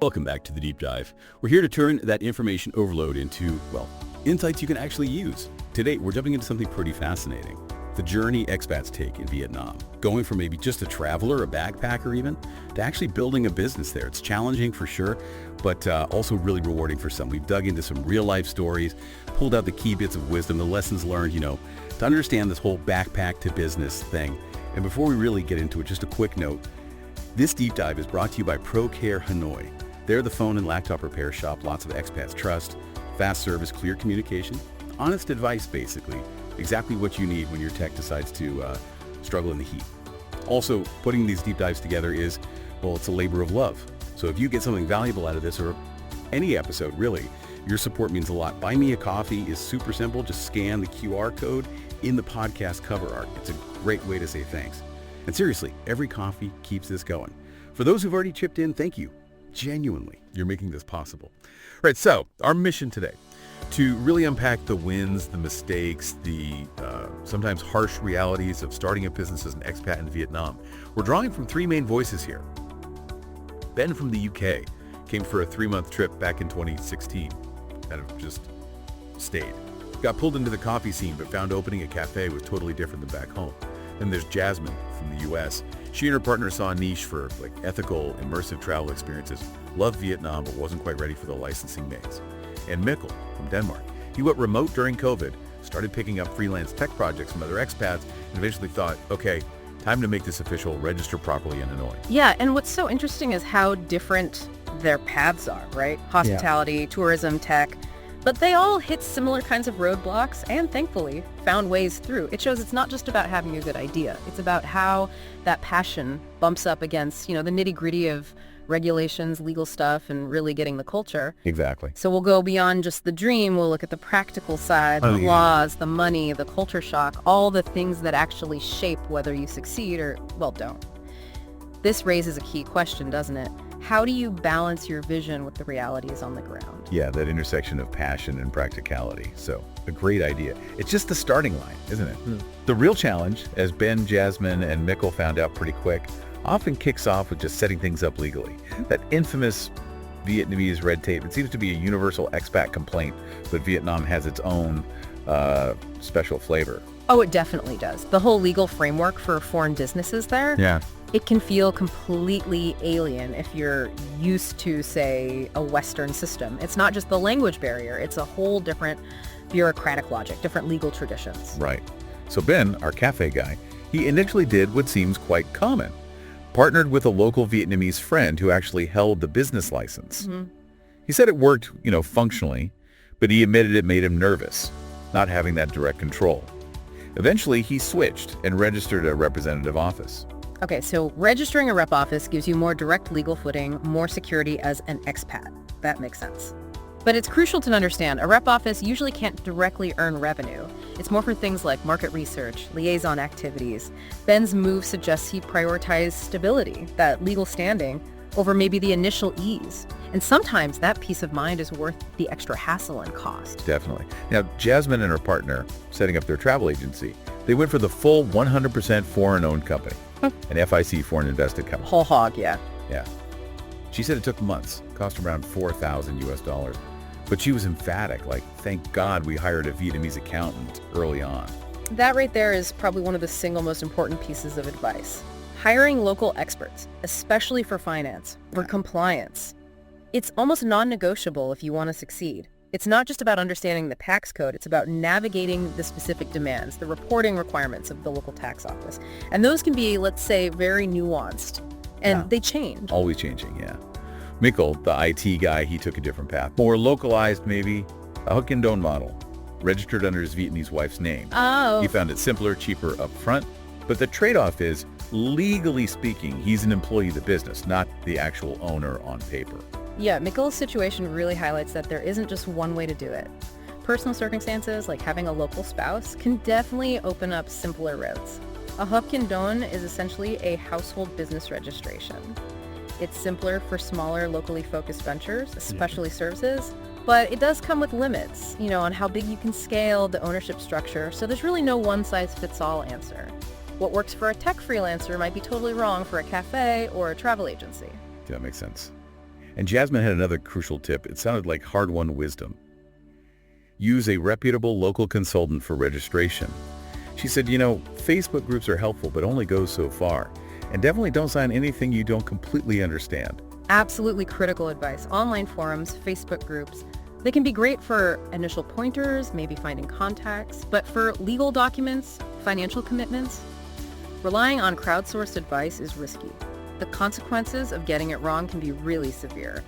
Welcome back to the Deep Dive. We're here to turn that information overload into, well, insights you can actually use. Today, we're jumping into something pretty fascinating. The journey expats take in Vietnam. Going from maybe just a traveler, a backpacker even, to actually building a business there. It's challenging for sure, but also really rewarding for some. We've dug into some real life stories, pulled out the key bits of wisdom, the lessons learned, to understand this whole backpack to business thing. And before we really get into it, just a quick note. This deep dive is brought to you by ProCare Hanoi. They're the phone and laptop repair shop lots of expats trust. Fast service, clear communication, honest advice basically. Exactly what you need when your tech decides to struggle in the heat. Also, putting these deep dives together is, well, it's a labor of love. So if you get something valuable out of this, or any episode really, your support means a lot. Buy me a coffee is super simple. Just scan the QR code in the podcast cover art. It's a great way to say thanks. And seriously, every coffee keeps this going. For those who've already chipped in, thank you. Genuinely, you're making this possible. All right, so our mission today, to really unpack the wins, the mistakes, the sometimes harsh realities of starting a business as an expat in Vietnam. We're drawing from three main voices here. Ben from the UK came for a 3-month trip back in 2016, kind of just stayed. Got pulled into the coffee scene, but found opening a cafe was totally different than back home. Then there's Jasmine from the US. She and her partner saw a niche for ethical, immersive travel experiences, loved Vietnam, but wasn't quite ready for the licensing maze. And Mikkel from Denmark. He went remote during COVID, started picking up freelance tech projects from other expats, and eventually thought, okay, time to make this official, register properly in Hanoi. Yeah, and what's so interesting is how different their paths are, right? Hospitality, tourism, tech. But they all hit similar kinds of roadblocks and thankfully found ways through. It shows it's not just about having a good idea. It's about how that passion bumps up against, the nitty-gritty of regulations, legal stuff, and really getting the culture. Exactly. So we'll go beyond just the dream. We'll look at the practical side, the laws, the money, the culture shock, all the things that actually shape whether you succeed or, well, don't. This raises a key question, doesn't it? How do you balance your vision with the realities on the ground? Yeah, that intersection of passion and practicality. So, a great idea. It's just the starting line, isn't it? The real challenge, as Ben, Jasmine, and Mikkel found out pretty quick, often kicks off with just setting things up legally. That infamous Vietnamese red tape. It seems to be a universal expat complaint, but Vietnam has its own special flavor. Oh, it definitely does. The whole legal framework for foreign businesses there, it can feel completely alien if you're used to, say, a Western system. It's not just the language barrier. It's a whole different bureaucratic logic, different legal traditions. Right. So Ben, our cafe guy, he initially did what seems quite common. Partnered with a local Vietnamese friend who actually held the business license. He said it worked, functionally, but he admitted it made him nervous, not having that direct control. Eventually, he switched and registered a representative office. Okay, so registering a rep office gives you more direct legal footing, more security as an expat. That makes sense. But it's crucial to understand a rep office usually can't directly earn revenue. It's more for things like market research, liaison activities. Ben's move suggests he prioritized stability, that legal standing, over maybe the initial ease. And sometimes that peace of mind is worth the extra hassle and cost. Definitely. Now, Jasmine and her partner, setting up their travel agency, they went for the full 100% foreign-owned company, an FIC foreign invested company. Whole hog, yeah. Yeah. She said it took months, cost around $4,000 US. But she was emphatic, thank God we hired a Vietnamese accountant early on. That right there is probably one of the single most important pieces of advice. Hiring local experts, especially for finance, for compliance. It's almost non-negotiable if you want to succeed. It's not just about understanding the tax code, it's about navigating the specific demands, the reporting requirements of the local tax office. And those can be, let's say, very nuanced. And they change. Always changing, yeah. Mikkel, the IT guy, he took a different path. More localized, maybe. A Hook and Don model. Registered under his Vietnamese wife's name. Oh. He found it simpler, cheaper up front. But the trade-off is, legally speaking, he's an employee of the business, not the actual owner on paper. Yeah, Mikkel's situation really highlights that there isn't just one way to do it. Personal circumstances, like having a local spouse, can definitely open up simpler routes. A Hook and Don is essentially a household business registration. It's simpler for smaller, locally focused ventures, especially services, but it does come with limits, on how big you can scale, the ownership structure, so there's really no one-size-fits-all answer. What works for a tech freelancer might be totally wrong for a cafe or a travel agency. That makes sense. And Jasmine had another crucial tip. It sounded like hard-won wisdom. Use a reputable local consultant for registration. She said, Facebook groups are helpful, but only go so far. And definitely don't sign anything you don't completely understand. Absolutely critical advice. Online forums, Facebook groups, they can be great for initial pointers, maybe finding contacts, but for legal documents, financial commitments, relying on crowdsourced advice is risky. The consequences of getting it wrong can be really severe.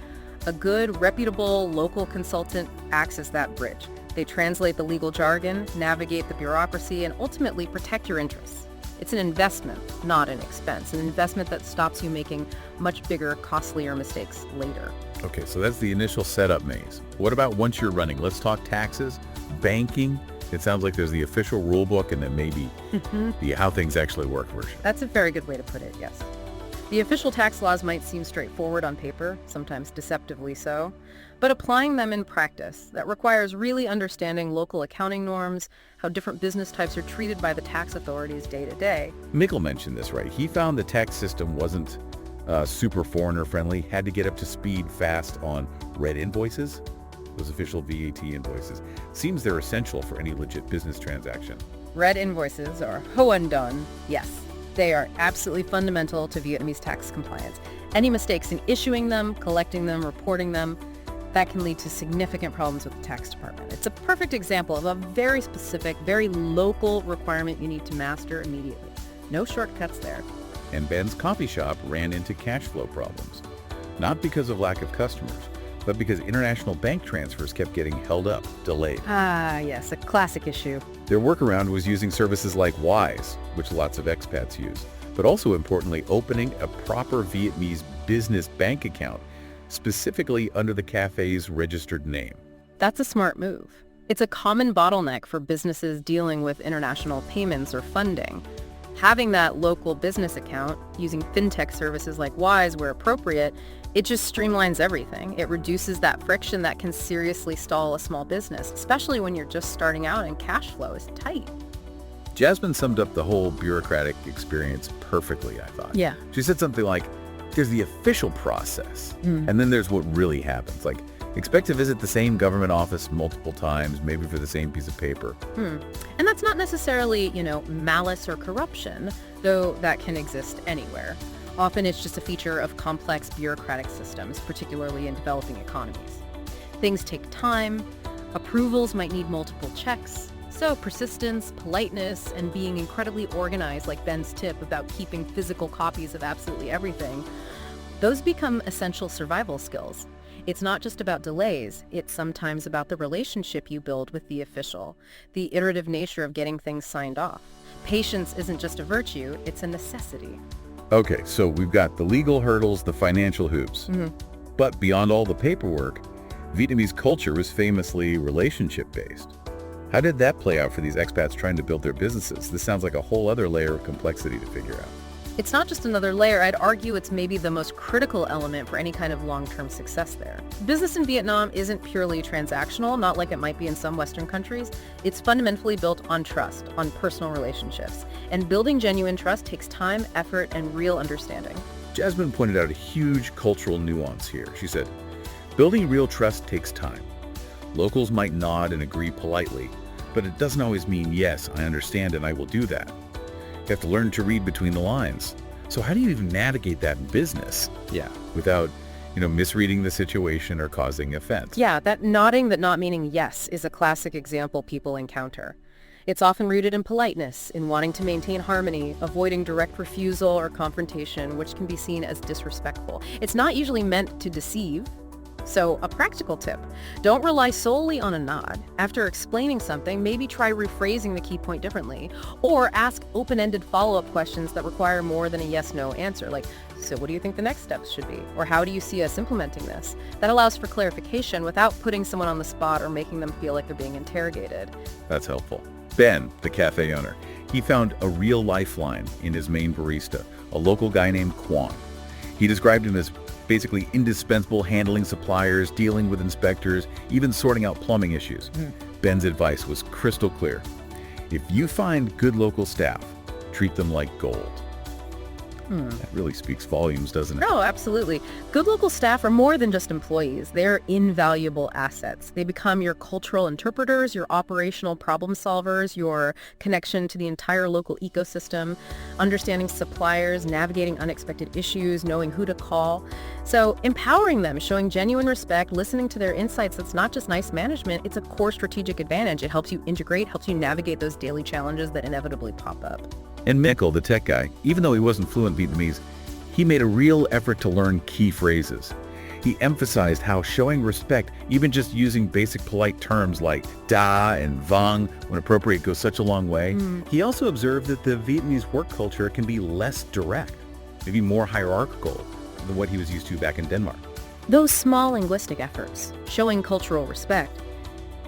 A good, reputable local consultant acts as that bridge. They translate the legal jargon, navigate the bureaucracy, and ultimately protect your interests. It's an investment, not an expense, an investment that stops you making much bigger, costlier mistakes later. Okay, so that's the initial setup maze. What about once you're running? Let's talk taxes, banking. It sounds like there's the official rule book and then maybe the how things actually work version. That's a very good way to put it, yes. The official tax laws might seem straightforward on paper, sometimes deceptively so, but applying them in practice, that requires really understanding local accounting norms, how different business types are treated by the tax authorities day to day. Mikkel mentioned this, right? He found the tax system wasn't super foreigner-friendly, had to get up to speed fast on red invoices, those official VAT invoices. Seems they're essential for any legit business transaction. Red invoices, or hoan don, yes. They are absolutely fundamental to Vietnamese tax compliance. Any mistakes in issuing them, collecting them, reporting them, that can lead to significant problems with the tax department. It's a perfect example of a very specific, very local requirement you need to master immediately. No shortcuts there. And Ben's coffee shop ran into cash flow problems. Not because of lack of customers, but because international bank transfers kept getting held up, delayed. Ah, yes, a classic issue. Their workaround was using services like Wise, which lots of expats use, but also importantly, opening a proper Vietnamese business bank account, specifically under the café's registered name. That's a smart move. It's a common bottleneck for businesses dealing with international payments or funding. Having that local business account, using fintech services like Wise where appropriate, it just streamlines everything. It reduces that friction that can seriously stall a small business, especially when you're just starting out and cash flow is tight. Jasmine summed up the whole bureaucratic experience perfectly, I thought. Yeah. She said something like, there's the official process, and then there's what really happens. Like, expect to visit the same government office multiple times, maybe for the same piece of paper. And that's not necessarily, malice or corruption, though that can exist anywhere. Often it's just a feature of complex bureaucratic systems, particularly in developing economies. Things take time, approvals might need multiple checks, so persistence, politeness, and being incredibly organized, like Ben's tip about keeping physical copies of absolutely everything, those become essential survival skills. It's not just about delays, it's sometimes about the relationship you build with the official, the iterative nature of getting things signed off. Patience isn't just a virtue, it's a necessity. Okay, so we've got the legal hurdles, the financial hoops. But beyond all the paperwork, Vietnamese culture was famously relationship-based. How did that play out for these expats trying to build their businesses? This sounds like a whole other layer of complexity to figure out. It's not just another layer. I'd argue it's maybe the most critical element for any kind of long-term success there. Business in Vietnam isn't purely transactional, not like it might be in some Western countries. It's fundamentally built on trust, on personal relationships. And building genuine trust takes time, effort, and real understanding. Jasmine pointed out a huge cultural nuance here. She said, building real trust takes time. Locals might nod and agree politely, but it doesn't always mean, yes, I understand and I will do that. You have to learn to read between the lines. So how do you even navigate that in business? Yeah. Without, misreading the situation or causing offense. Yeah, that nodding but not meaning yes is a classic example people encounter. It's often rooted in politeness, in wanting to maintain harmony, avoiding direct refusal or confrontation, which can be seen as disrespectful. It's not usually meant to deceive. So a practical tip, don't rely solely on a nod. After explaining something, maybe try rephrasing the key point differently, or ask open-ended follow-up questions that require more than a yes-no answer, like, so what do you think the next steps should be? Or how do you see us implementing this? That allows for clarification without putting someone on the spot or making them feel like they're being interrogated. That's helpful. Ben, the cafe owner, he found a real lifeline in his main barista, a local guy named Kwon. He described him as basically indispensable, handling suppliers, dealing with inspectors, even sorting out plumbing issues. Ben's advice was crystal clear. If you find good local staff, treat them like gold. That really speaks volumes, doesn't it? Oh, absolutely. Good local staff are more than just employees. They're invaluable assets. They become your cultural interpreters, your operational problem solvers, your connection to the entire local ecosystem, understanding suppliers, navigating unexpected issues, knowing who to call. So empowering them, showing genuine respect, listening to their insights, that's not just nice management, it's a core strategic advantage. It helps you integrate, helps you navigate those daily challenges that inevitably pop up. And Mikkel, the tech guy, even though he wasn't fluent Vietnamese, he made a real effort to learn key phrases. He emphasized how showing respect, even just using basic polite terms like da and vang when appropriate, goes such a long way. He also observed that the Vietnamese work culture can be less direct, maybe more hierarchical than what he was used to back in Denmark. Those small linguistic efforts, showing cultural respect,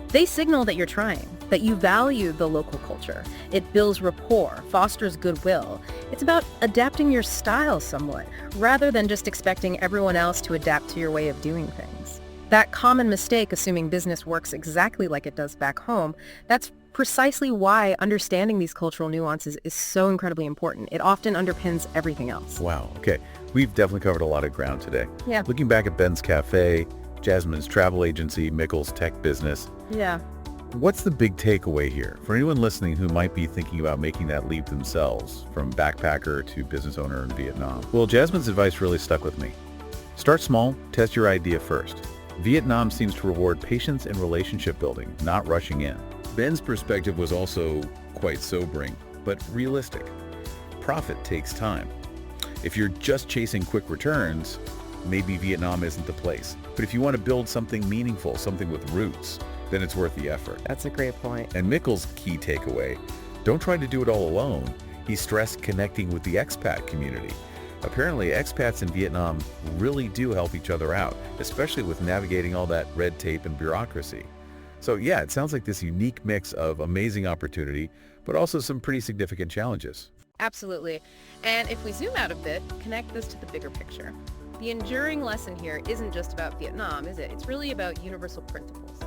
they signal that you're trying, that you value the local culture. It builds rapport, fosters goodwill. It's about adapting your style somewhat, rather than just expecting everyone else to adapt to your way of doing things. That common mistake, assuming business works exactly like it does back home, that's precisely why understanding these cultural nuances is so incredibly important. It often underpins everything else. Wow. Okay. We've definitely covered a lot of ground today. Yeah. Looking back at Ben's Cafe, Jasmine's travel agency, Mikkel's tech business, Yeah. what's the big takeaway here for anyone listening who might be thinking about making that leap themselves from backpacker to business owner in Vietnam? Well, Jasmine's advice really stuck with me. Start small, test your idea first. Vietnam seems to reward patience and relationship building, not rushing in. Ben's perspective was also quite sobering, but realistic. Profit takes time. If you're just chasing quick returns, maybe Vietnam isn't the place. But if you want to build something meaningful, something with roots, then it's worth the effort. That's a great point. And Mikkel's key takeaway, don't try to do it all alone. He stressed connecting with the expat community. Apparently, expats in Vietnam really do help each other out, especially with navigating all that red tape and bureaucracy. So yeah, it sounds like this unique mix of amazing opportunity, but also some pretty significant challenges. Absolutely. And if we zoom out a bit, connect this to the bigger picture. The enduring lesson here isn't just about Vietnam, is it? It's really about universal principles,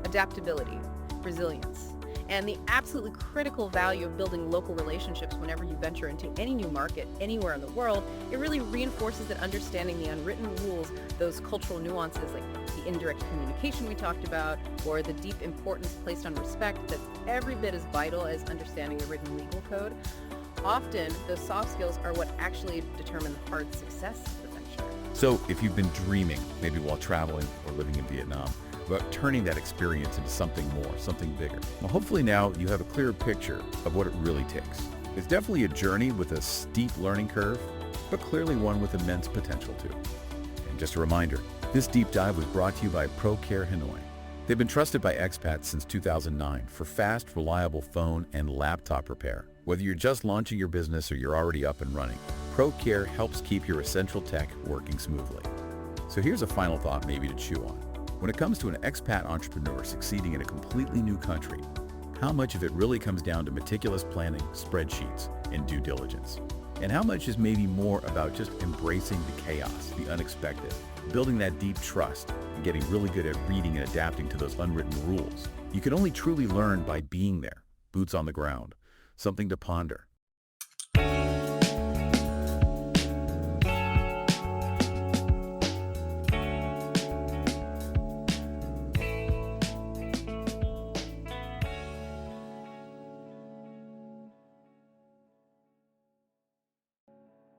adaptability, resilience, and the absolutely critical value of building local relationships whenever you venture into any new market anywhere in the world. It really reinforces that understanding the unwritten rules, those cultural nuances like the indirect communication we talked about, or the deep importance placed on respect that's every bit as vital as understanding the written legal code. Often, those soft skills are what actually determine the hard success of the venture. So if you've been dreaming, maybe while traveling or living in Vietnam, about turning that experience into something more, something bigger, well, hopefully now you have a clearer picture of what it really takes. It's definitely a journey with a steep learning curve, but clearly one with immense potential too. And just a reminder, this deep dive was brought to you by ProCare Hanoi. They've been trusted by expats since 2009 for fast, reliable phone and laptop repair. Whether you're just launching your business or you're already up and running, ProCare helps keep your essential tech working smoothly. So here's a final thought maybe to chew on. When it comes to an expat entrepreneur succeeding in a completely new country, how much of it really comes down to meticulous planning, spreadsheets, and due diligence? And how much is maybe more about just embracing the chaos, the unexpected, building that deep trust, and getting really good at reading and adapting to those unwritten rules? You can only truly learn by being there, boots on the ground. Something to ponder.